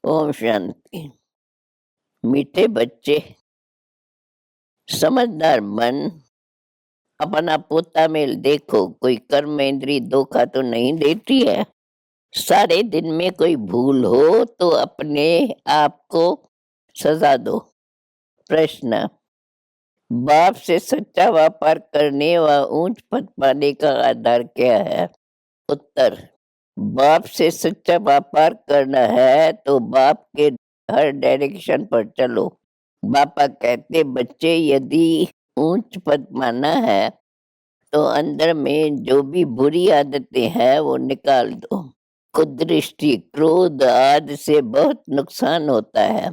ओम शांति। मीठे बच्चे, समझदार मन, अपना पोता में देखो, कोई कर्म इंद्री धोखा तो नहीं देती है। सारे दिन में कोई भूल हो तो अपने आप को सजा दो। प्रश्न: बाप से सच्चा व्यापार करने व ऊंच पद पाने का आधार क्या है? उत्तर: बाप से सच्चा व्यापार करना है तो बाप के हर डायरेक्शन पर चलो। पापा कहते, बच्चे यदि ऊंच पद पाना है तो अंदर में जो भी बुरी आदतें हैं वो निकाल दो। कुदृष्टि, क्रोध आदि से बहुत नुकसान होता है।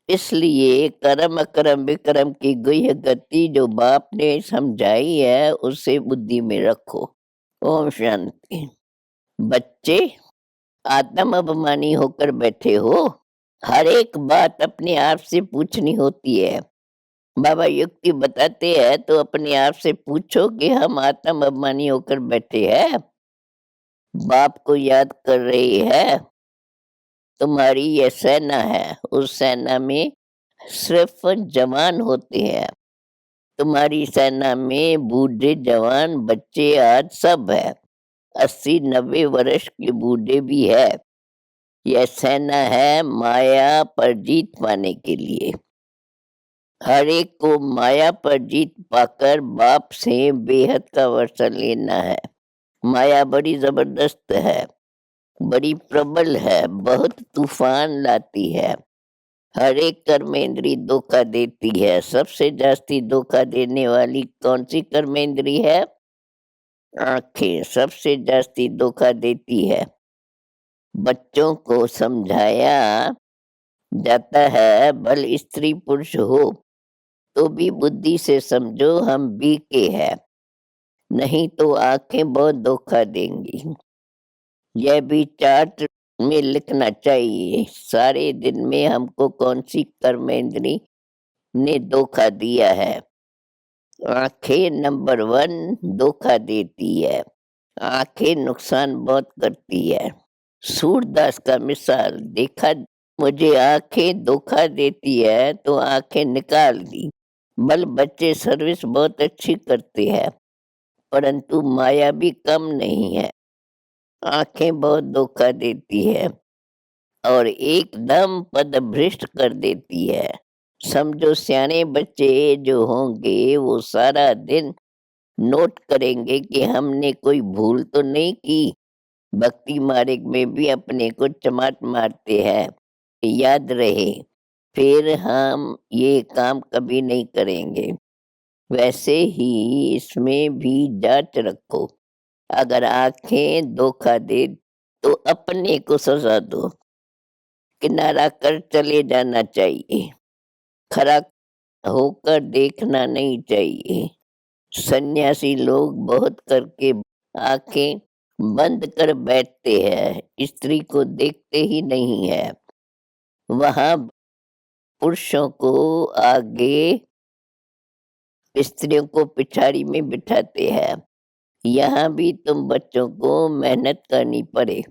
इसलिए कर्म अकर्म विक्रम की गुह्य गति जो बाप ने समझाई है उसे बुद्धि में रखो। ओम शांति। बच्चे, आत्म अभिमानी होकर बैठे हो। हर एक बात अपने आप से पूछनी होती है। बाबा युक्ति बताते हैं तो अपने आप से पूछो कि हम आत्म अभिमानी होकर बैठे हैं, बाप को याद कर रही है। तुम्हारी यह सेना है, उस सेना में सिर्फ जवान होते हैं। तुम्हारी सेना में बूढ़े जवान बच्चे आज सब है। 80-90 वर्ष के बूढ़े भी है। यह सेना है माया पर जीत पाने के लिए। हर एक को माया पर जीत पाकर बाप से बेहद का वर्षा लेना है। माया बड़ी जबरदस्त है, बड़ी प्रबल है, बहुत तूफान लाती है। हर एक कर्मेंद्री धोखा देती है। सबसे जास्ती धोखा देने वाली कौन सी कर्मेंद्री है? आंखें सबसे जास्ती धोखा देती है। बच्चों को समझाया जाता है, भल स्त्री पुरुष हो तो भी बुद्धि से समझो हम बीके हैं, नहीं तो आंखें बहुत धोखा देंगी। यह भी चार्ट में लिखना चाहिए, सारे दिन में हमको कौन सी कर्मेंद्री ने धोखा दिया है। आंखें नंबर 1 धोखा देती है। आंखें नुकसान बहुत करती है। सूरदास का मिसाल देखा, मुझे आंखें धोखा देती है तो आंखें निकाल दी। बल बच्चे सर्विस बहुत अच्छी करते हैं, परंतु माया भी कम नहीं है। आंखें बहुत धोखा देती है और एकदम पदभ्रष्ट कर देती है। समझो, सियाने बच्चे जो होंगे वो सारा दिन नोट करेंगे कि हमने कोई भूल तो नहीं की। भक्ति मार्ग में भी अपने को चमाट मारते हैं, याद रहे, फिर हम ये काम कभी नहीं करेंगे। वैसे ही इसमें भी जांच रखो। अगर आंखें धोखा दे तो अपने को सजा दो, किनारा कर चले जाना चाहिए। खरा होकर देखना नहीं चाहिए। सन्यासी लोग बहुत करके आंखें बंद कर बैठते हैं, स्त्री को देखते ही नहीं है। वहां पुरुषों को आगे, स्त्रियों को पिछाड़ी में बिठाते हैं। यहाँ भी तुम बच्चों को मेहनत करनी पड़े।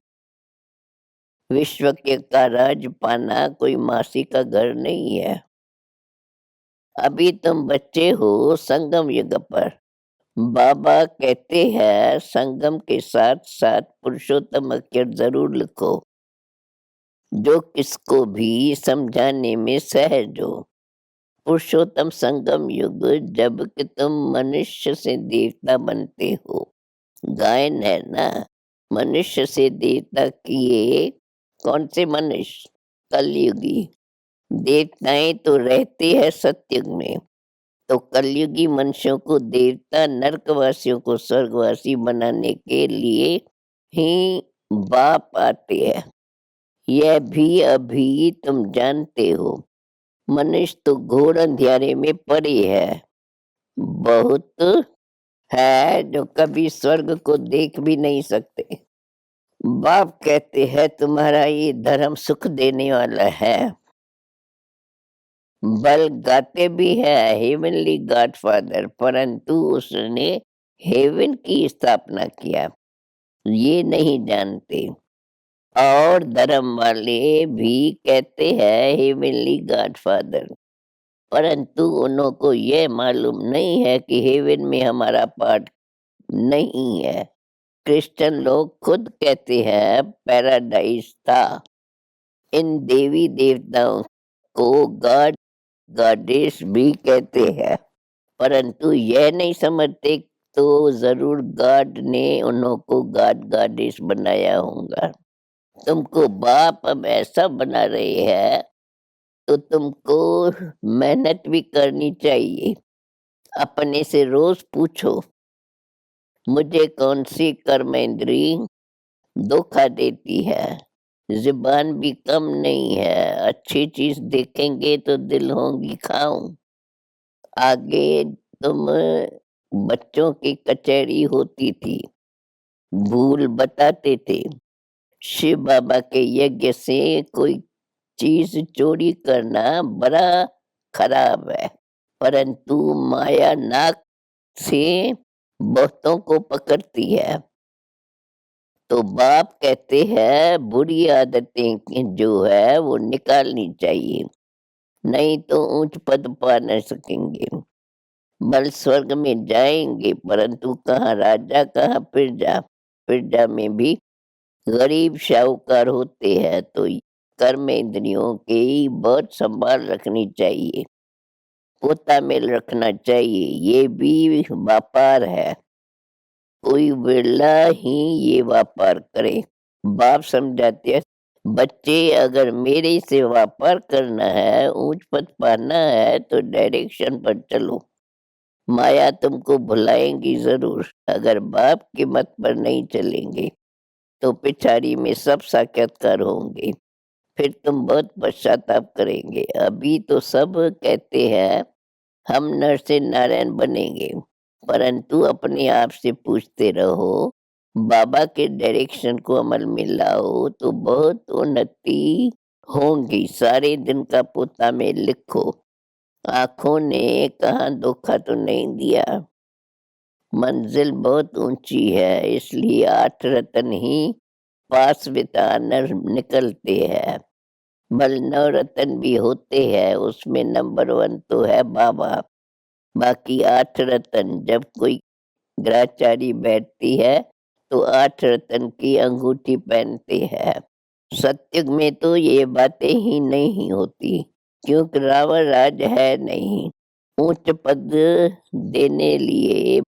विश्व के का राज पाना कोई मासी का घर नहीं है। अभी तुम बच्चे हो संगम युग पर। बाबा कहते हैं संगम के साथ साथ पुरुषोत्तम अक्षर जरूर लिखो, जो किसको भी समझाने में सहज हो। पुरुषोत्तम संगम युग, जब कि तुम मनुष्य से देवता बनते हो। गायन है ना, मनुष्य से देवता किए कौन से मनुष्य? कलयुगी। देवताएं तो रहते हैं सतयुग में, तो कलयुगी मनुष्यों को देवता, नरकवासियों को स्वर्गवासी बनाने के लिए ही बाप आते हैं। यह भी अभी तुम जानते हो। मनुष्य तो घोर अंधियारे में पड़े है। बहुत है जो कभी स्वर्ग को देख भी नहीं सकते। बाप कहते हैं तुम्हारा ये धर्म सुख देने वाला है। बल गाते भी है हेवनली गॉडफादर, परंतु उसने हेवन की स्थापना किया, ये नहीं जानते। और धर्म वाले भी कहते हैं हेवनली गॉडफादर, परंतु उन्हों को ये मालूम नहीं है कि हेवन में हमारा पार्ट नहीं है। क्रिश्चियन लोग खुद कहते हैं पैराडाइज था। इन देवी देवताओं को गॉड गॉडेस भी कहते हैं, परंतु यह नहीं समझते तो जरूर गॉड ने उन्हों को गॉड गॉडेस बनाया होगा। तुमको बाप अब ऐसा बना रहे हैं तो तुमको मेहनत भी करनी चाहिए। अपने से रोज पूछो, मुझे कौन सी कर्मेंद्री धोखा देती है। जुबान भी कम नहीं है, अच्छी चीज देखेंगे तो दिल होंगी खाऊं। आगे तुम बच्चों की कचहरी होती थी, भूल बताते थे। शिव बाबा के यज्ञ से कोई चीज चोरी करना बड़ा खराब है, परंतु माया नाक से बहुतों को पकड़ती है। तो बाप कहते हैं बुरी आदतें जो है वो निकालनी चाहिए, नहीं तो ऊंच पद पा न सकेंगे। बल स्वर्ग में जाएंगे, परंतु कहाँ राजा कहाँ प्रजा। प्रजा में भी गरीब शाहूकार होते हैं, तो कर्म इंद्रियों की बहुत संभाल रखनी चाहिए, पोता मेल रखना चाहिए। ये भी व्यापार है, कोई बिरला ही ये व्यापार करे। बाप समझाते हैं, बच्चे अगर मेरे से व्यापार करना है, ऊंच पद पाना है तो डायरेक्शन पर चलो। माया तुमको भुलाएंगी जरूर। अगर बाप के मत पर नहीं चलेंगे तो पिछाड़ी में सब साक्षात्कार होंगे, फिर तुम बहुत पश्चाताप करेंगे। अभी तो सब कहते हैं हम नर से नारायण बनेंगे, परंतु अपने आप से पूछते रहो, बाबा के डायरेक्शन को अमल में लाओ तो बहुत उन्नति होंगी। सारे दिन का पोता में लिखो, आंखों ने कहा धोखा तो नहीं दिया। मंजिल बहुत ऊंची है, इसलिए 8 रत्न ही पास बिता नर निकलते हैं। बल 9 रत्न भी होते हैं, उसमें नंबर 1 तो है बाबा। बाकी 8 रत्न जब कोई ग्रहचारी बैठती है तो 8 रत्न की अंगूठी पहनते हैं। सत्युग में तो ये बातें ही नहीं होती, क्योंकि रावण राज है नहीं। उच्च पद देने लिए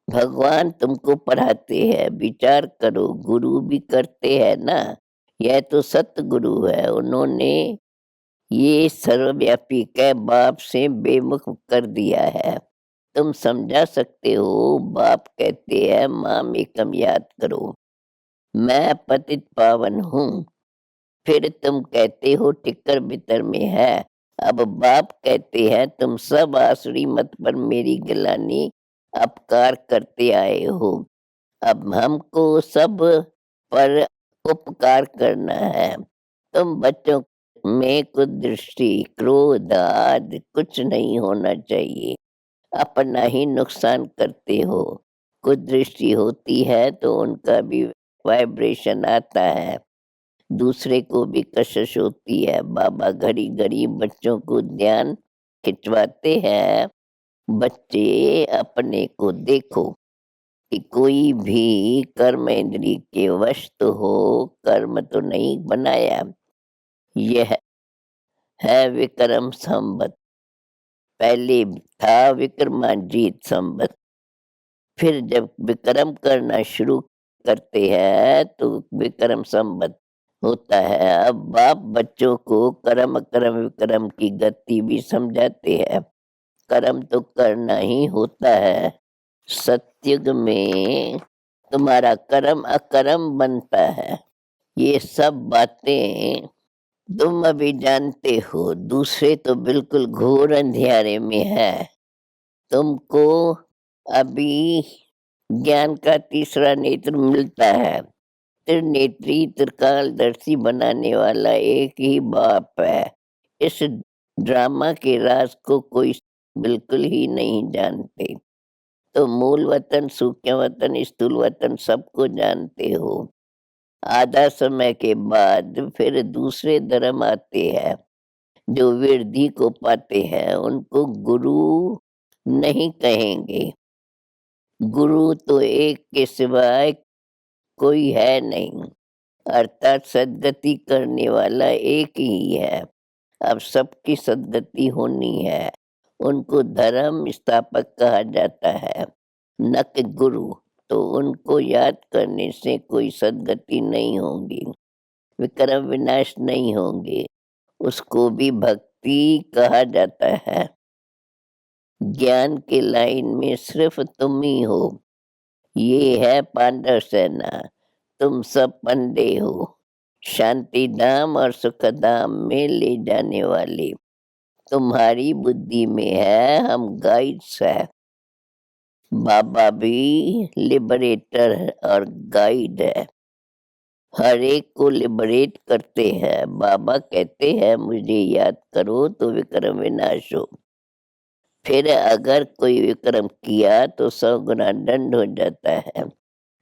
भगवान तुमको पढ़ाते हैं, विचार करो, गुरु भी करते हैं ना। यह तो सतगुरु है, उन्होंने ये सर्वव्यापी के बाप से बेमुख कर दिया है। तुम समझा सकते हो। बाप कहते हैं माँ में कम याद करो, मैं पतित पावन हूँ। फिर तुम कहते हो टिक्कर बितर में है। अब बाप कहते हैं तुम सब आसुरी मत पर मेरी गिलानी अपकार करते आए हो, अब हमको सब पर उपकार करना है। तुम बच्चों में कुछ दृष्टि क्रोध आदि कुछ नहीं होना चाहिए, अपना ही नुकसान करते हो। कुछ दृष्टि होती है तो उनका भी वाइब्रेशन आता है, दूसरे को भी कशिश होती है। बाबा घड़ी घड़ी बच्चों को ध्यान खिंचवाते हैं। बच्चे अपने को देखो कि कोई भी कर्म इंद्री के वश तो हो, कर्म तो नहीं बनाया। यह है विक्रम संवत, पहले था विक्रमाजीत संवत। फिर जब विक्रम करना शुरू करते हैं तो विक्रम संवत होता है। अब बाप बच्चों को कर्म अकर्म विक्रम की गति भी समझाते हैं। कर्म तो करना ही होता है। सत्युग में तुम्हारा कर्म अकर्म बनता है। ये सब बातें तुम अभी जानते हो, दूसरे तो बिल्कुल घोर अंधियारे में है। तुमको अभी ज्ञान का तीसरा नेत्र मिलता है। त्रिनेत्री त्रिकालदर्शी बनाने वाला एक ही बाप है। इस ड्रामा के राज को कोई बिल्कुल ही नहीं जानते। तो मूल वतन, सूक्ष्म वतन, स्थूल वतन सबको जानते हो। आधा समय के बाद फिर दूसरे धर्म आते हैं। जो वृद्धि को पाते हैं उनको गुरु नहीं कहेंगे। गुरु तो एक के सिवाय कोई है नहीं, अर्थात सद्गति करने वाला एक ही है। अब सबकी सद्गति होनी है, उनको धर्म स्थापक कहा जाता है, न कि गुरु। तो उनको याद करने से कोई सद्गति नहीं होगी, विक्रम विनाश नहीं होंगे। उसको भी भक्ति कहा जाता है। ज्ञान की लाइन में सिर्फ तुम ही हो। ये है पांडव सेना, तुम सब पंडे हो। शांति धाम और सुख धाम में ले जाने वाले तुम्हारी बुद्धि में है, हम गाइड्स है। बाबा भी लिबरेटर और गाइड है, हर एक को लिबरेट करते हैं। बाबा कहते हैं मुझे याद करो तो विक्रम विनाश हो। फिर अगर कोई विक्रम किया तो 100 गुना दंड हो जाता है।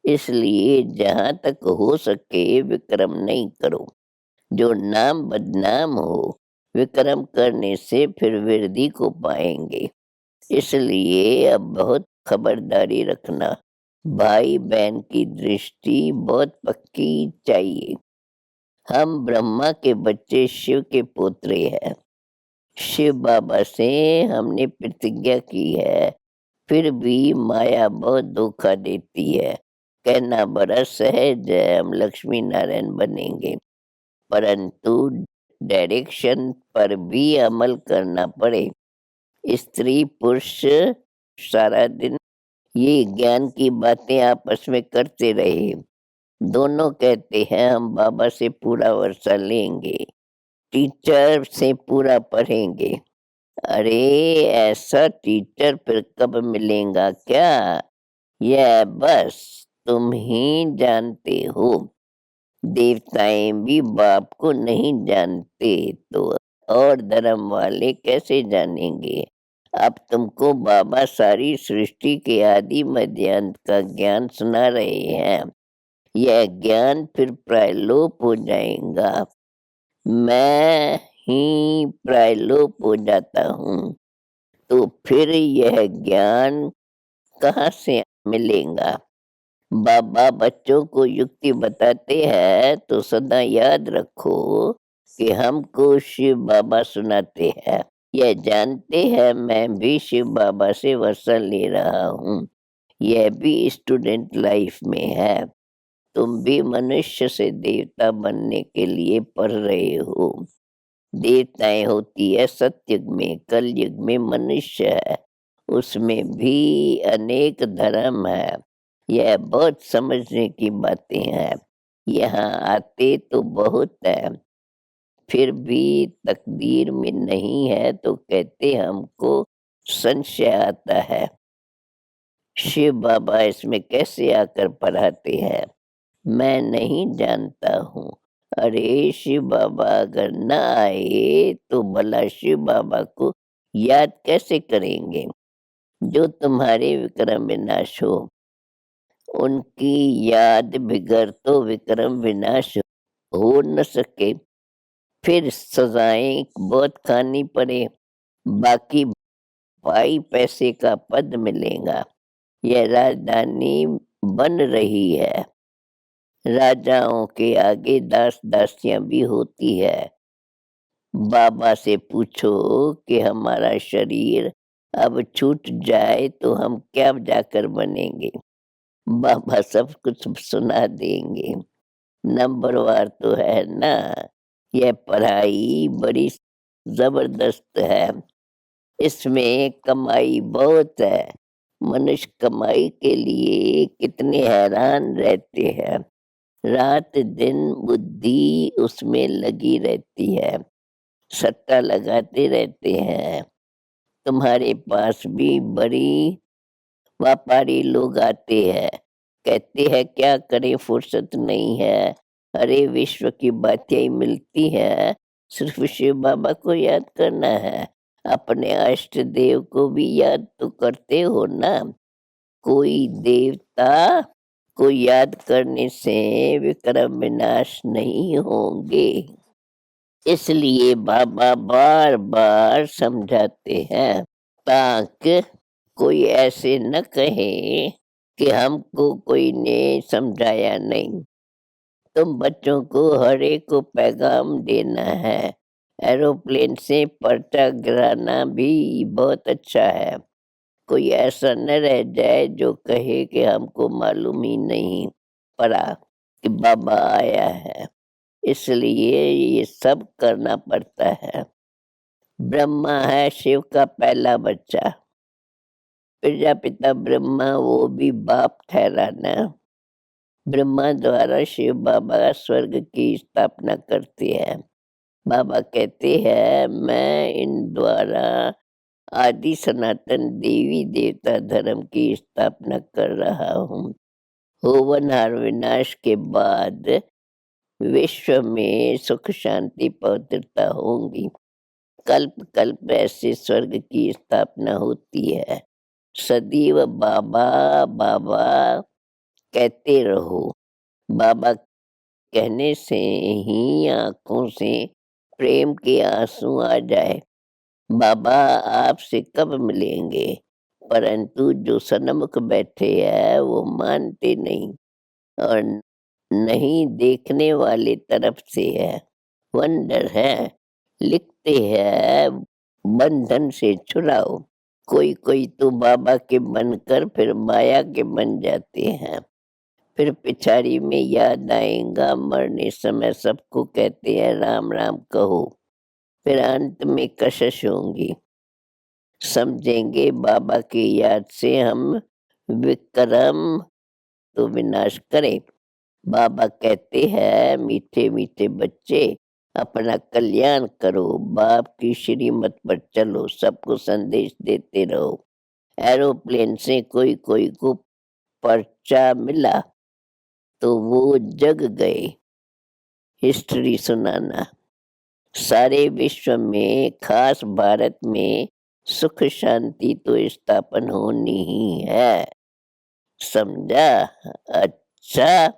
इसलिए जहाँ तक हो सके विक्रम नहीं करो, जो नाम बदनाम हो। विक्रम करने से फिर वृद्धि को पाएंगे। इसलिए अब बहुत खबरदारी रखना। भाई बहन की दृष्टि बहुत पक्की चाहिए। हम ब्रह्मा के बच्चे, शिव के पोत्रे हैं। शिव बाबा से हमने प्रतिज्ञा की है, फिर भी माया बहुत धोखा देती है। कहना बड़ा सहज है, हम लक्ष्मी नारायण बनेंगे, परंतु डायरेक्शन पर भी अमल करना पड़े। स्त्री पुरुष सारा दिन ये ज्ञान की बातें आपस में करते रहे। दोनों कहते हैं हम बाबा से पूरा वर्षा लेंगे, टीचर से पूरा पढ़ेंगे। अरे ऐसा टीचर फिर कब मिलेगा क्या? यह बस तुम ही जानते हो। देवताएं भी बाप को नहीं जानते तो और धर्म वाले कैसे जानेंगे? अब तुमको बाबा सारी सृष्टि के आदि मध्य अंत का ज्ञान सुना रहे हैं। यह ज्ञान फिर प्रायलोप हो जाएगा। मैं ही प्रायलोप हो जाता हूँ, तो फिर यह ज्ञान कहाँ से मिलेगा? बाबा बच्चों को युक्ति बताते हैं तो सदा याद रखो कि हमको शिव बाबा सुनाते हैं। यह जानते हैं मैं भी शिव बाबा से वर्षा ले रहा हूँ। यह भी स्टूडेंट लाइफ में है। तुम भी मनुष्य से देवता बनने के लिए पढ़ रहे हो। देवताएं होती है सतयुग में, कलयुग में मनुष्य है, उसमें भी अनेक धर्म है। यह बहुत समझने की बातें हैं। यहाँ आते तो बहुत है, फिर भी तकदीर में नहीं है तो कहते हमको संशय आता है। शिव बाबा इसमें कैसे आकर पढ़ाते हैं, मैं नहीं जानता हूँ। अरे शिव बाबा अगर न आए तो भला शिव बाबा को याद कैसे करेंगे? जो तुम्हारे विक्रम विनाश हो, उनकी याद बिगड़ तो विक्रम विनाश हो न सके। फिर सजाएं बहुत खानी पड़े, बाकी भाई पैसे का पद मिलेगा। यह राजधानी बन रही है, राजाओं के आगे दास दासियां भी होती है। बाबा से पूछो कि हमारा शरीर अब छूट जाए तो हम क्या जाकर बनेंगे? बाबा सब कुछ सुना देंगे। नंबरवार तो है ना। यह पढ़ाई बड़ी जबरदस्त है, इसमें कमाई बहुत है। मनुष्य कमाई के लिए कितने हैरान रहते हैं। रात दिन बुद्धि उसमें लगी रहती है, सट्टा लगाते रहते हैं। तुम्हारे पास भी बड़ी व्यापारी लोग आते हैं, कहते हैं क्या करें फुर्सत नहीं है। अरे विश्व की बातें मिलती है, सिर्फ शिव बाबा को याद करना है। अपने अष्ट देव को भी याद तो करते हो ना। कोई देवता को याद करने से विक्रम विनाश नहीं होंगे। इसलिए बाबा बार बार समझाते हैं ताकि कोई ऐसे न कहे कि हमको कोई ने समझाया नहीं। तुम बच्चों को हर एक को पैगाम देना है। एरोप्लेन से पर्चा गिराना भी बहुत अच्छा है। कोई ऐसा न रह जाए जो कहे कि हमको मालूम ही नहीं पड़ा कि बाबा आया है। इसलिए ये सब करना पड़ता है। ब्रह्मा है शिव का पहला बच्चा। प्रजापिता ब्रह्मा वो भी बाप ठहरा ना। ब्रह्मा द्वारा शिव बाबा स्वर्ग की स्थापना करते हैं। बाबा कहते हैं मैं इन द्वारा आदि सनातन देवी देवता धर्म की स्थापना कर रहा हूँ। होवनहार विनाश के बाद विश्व में सुख शांति पवित्रता होंगी। कल्प कल्प ऐसे स्वर्ग की स्थापना होती है। सदैव बाबा बाबा कहते रहो। बाबा कहने से ही आंखों से प्रेम के आंसू आ जाए। बाबा आपसे कब मिलेंगे? परंतु जो सन्मुख बैठे हैं वो मानते नहीं और नहीं देखने वाले तरफ से है। वंडर है लिखते हैं बंधन से छुड़ाओ। कोई कोई तो बाबा के बनकर फिर माया के बन जाते हैं। फिर पिछाड़ी में याद आएगा मरने समय सबको कहते हैं राम राम कहो। फिर अंत में कशिश होंगी। समझेंगे बाबा की याद से हम विक्रम तो विनाश करें। बाबा कहते हैं मीठे मीठे बच्चे अपना कल्याण करो। बाप की श्रीमत पर चलो। सबको संदेश देते रहो। एरोप्लेन से कोई कोई को पर्चा मिला तो वो जग गए हिस्ट्री सुनाना। सारे विश्व में खास भारत में सुख शांति तो स्थापन होनी ही है। समझा? अच्छा।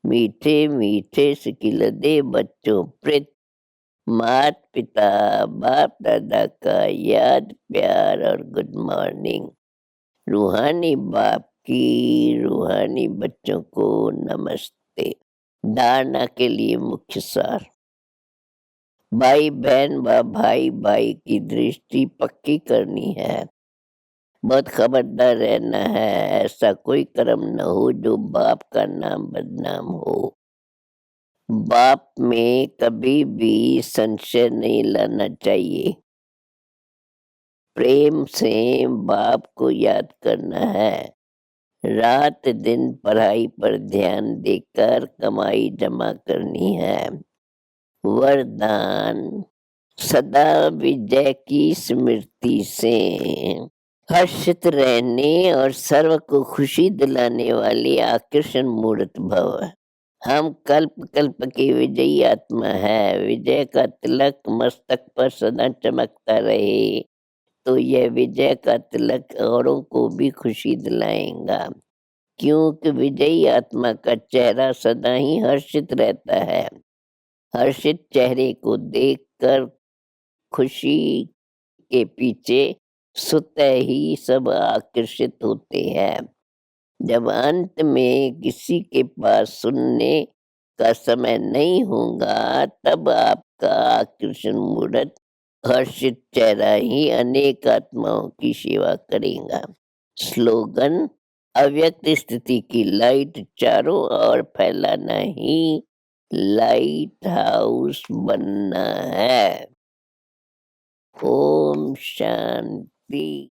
मीठे मीठे सिकिलदे बच्चों प्रित मात पिता बाप दादा का याद प्यार और गुड मॉर्निंग। रूहानी बाप की रूहानी बच्चों को नमस्ते। धारणा के लिए मुख्य सार। भाई बहन व भाई भाई की दृष्टि पक्की करनी है। बहुत खबरदार रहना है। ऐसा कोई कर्म न हो जो बाप का नाम बदनाम हो। बाप में कभी भी संशय नहीं लाना चाहिए। प्रेम से बाप को याद करना है। रात दिन पढ़ाई पर ध्यान देकर कमाई जमा करनी है। वरदान सदा विजय की स्मृति से हर्षित रहने और सर्व को खुशी दिलाने वाली आकर्षण मूर्त भव। हम कल्प कल्प की विजयी आत्मा है। विजय का तिलक मस्तक पर सदा चमकता रहे तो यह विजय का तिलक औरों को भी खुशी दिलाएगा। क्योंकि विजयी आत्मा का चेहरा सदा ही हर्षित रहता है। हर्षित चेहरे को देखकर खुशी के पीछे स्वतः ही सब आकर्षित होते हैं। जब अंत में किसी के पास सुनने का समय नहीं होगा तब आपका आकर्षण मूर्त हर्षित चेहरा ही अनेक आत्माओं की सेवा करेगा। स्लोगन अव्यक्त स्थिति की लाइट चारों ओर फैलाना ही लाइट हाउस बनना है। ओम शांति।